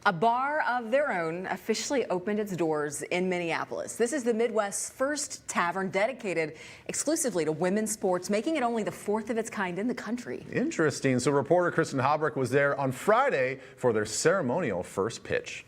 A bar of their own officially opened its doors in Minneapolis. This is the Midwest's first tavern dedicated exclusively to women's sports, making it only the fourth of its kind in the country. Interesting. So reporter Kristen Habrick was there on Friday for their ceremonial first pitch.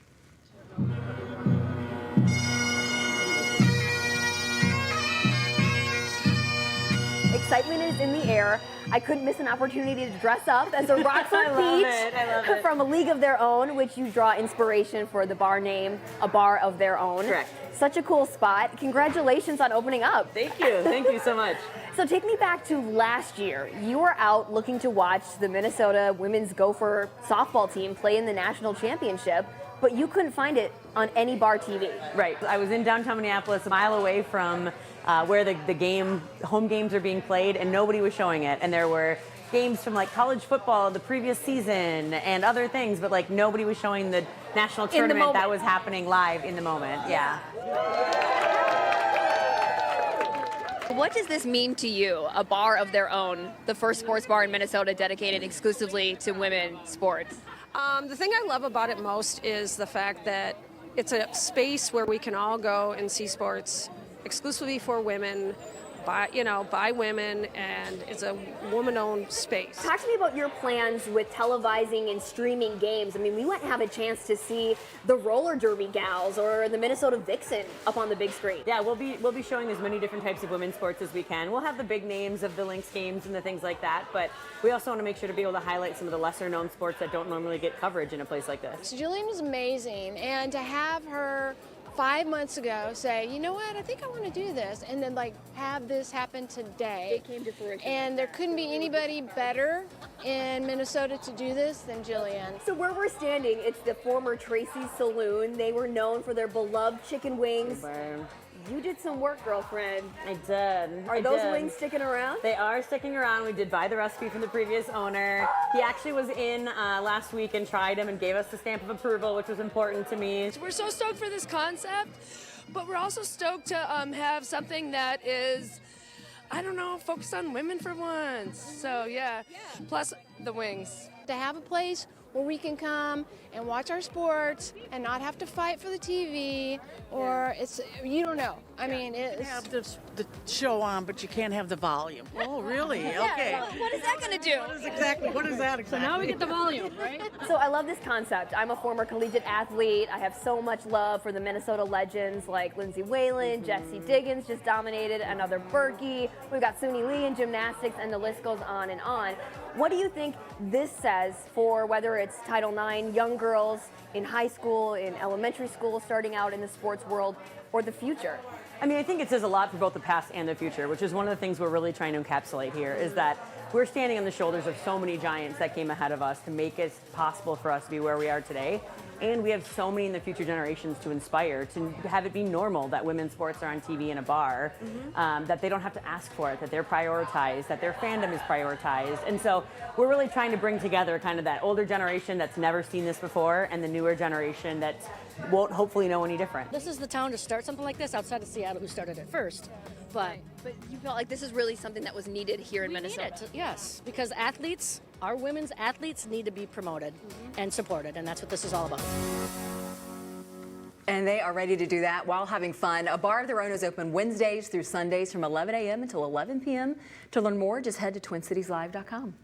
Excitement is in the air. I couldn't miss an opportunity to dress up as a Rockford Peach from A League of Their Own, which you draw inspiration for the bar name, A Bar of Their Own. Correct. Such a cool spot. Congratulations on opening up. Thank you. Thank you so much. So take me back to last year. You were out looking to watch the Minnesota women's Gopher softball team play in the national championship, but you couldn't find it on any bar TV. Right. I was in downtown Minneapolis, a mile away from where the home games are being played, and nobody was showing it. And there were games from like college football the previous season and other things, but like nobody was showing the national tournament that was happening live in the moment. Yeah. What does this mean to you, A Bar of Their Own, the first sports bar in Minnesota dedicated exclusively to women's sports? The thing I love about it most is the fact that it's a space where we can all go and see sports exclusively for women, by women, and it's a woman-owned space. Talk to me about your plans with televising and streaming games. I mean, we wouldn't have a chance to see the roller derby gals or the Minnesota Vixen up on the big screen. Yeah, we'll be showing as many different types of women's sports as we can. We'll have the big names of the Lynx games and the things like that, but we also want to make sure to be able to highlight some of the lesser known sports that don't normally get coverage in a place like this. Jillian was amazing, and to have her 5 months ago say, you know what, I think I want to do this, and then like have this happen today. It came to fruition. And there couldn't be anybody better in Minnesota to do this than Jillian. So where we're standing, it's the former Tracy's Saloon. They were known for their beloved chicken wings. You did some work, girlfriend. I did. Are those wings sticking around? They are sticking around. We did buy the recipe from the previous owner. He actually was in last week and tried them and gave us the stamp of approval, which was important to me. We're so stoked for this concept, but we're also stoked to have something that is, I don't know, focused on women for once. So yeah, plus the wings. To have a place where we can come and watch our sports and not have to fight for the TV, or you don't know. I mean, it's... You have the show on, but you can't have the volume. Oh, really? Okay. What is that going to do? What is that exactly? So now we get the volume, right? So I love this concept. I'm a former collegiate athlete. I have so much love for the Minnesota legends like Lindsay Whalen, Jessie Diggins just dominated, another Berkey. We've got Suni Lee in gymnastics, and the list goes on and on. What do you think this says for whether it's Title IX, young girls in high school, in elementary school, starting out in the sports world, or the future? I mean, I think it says a lot for both the past and the future, which is one of the things we're really trying to encapsulate here, is that we're standing on the shoulders of so many giants that came ahead of us to make it possible for us to be where we are today. And we have so many in the future generations to inspire, to have it be normal that women's sports are on TV in a bar, that they don't have to ask for it, that they're prioritized, that their fandom is prioritized. And so we're really trying to bring together kind of that older generation that's never seen this before and the newer generation that won't hopefully know any different. This is the town to start something like this outside of Seattle, who started it first. But you felt like this is really something that was needed here in Minnesota. Yes, because athletes, our women's athletes, need to be promoted and supported, and that's what this is all about. And they are ready to do that while having fun. A Bar of Their Own is open Wednesdays through Sundays from 11 a.m. until 11 p.m. To learn more, just head to TwinCitiesLive.com.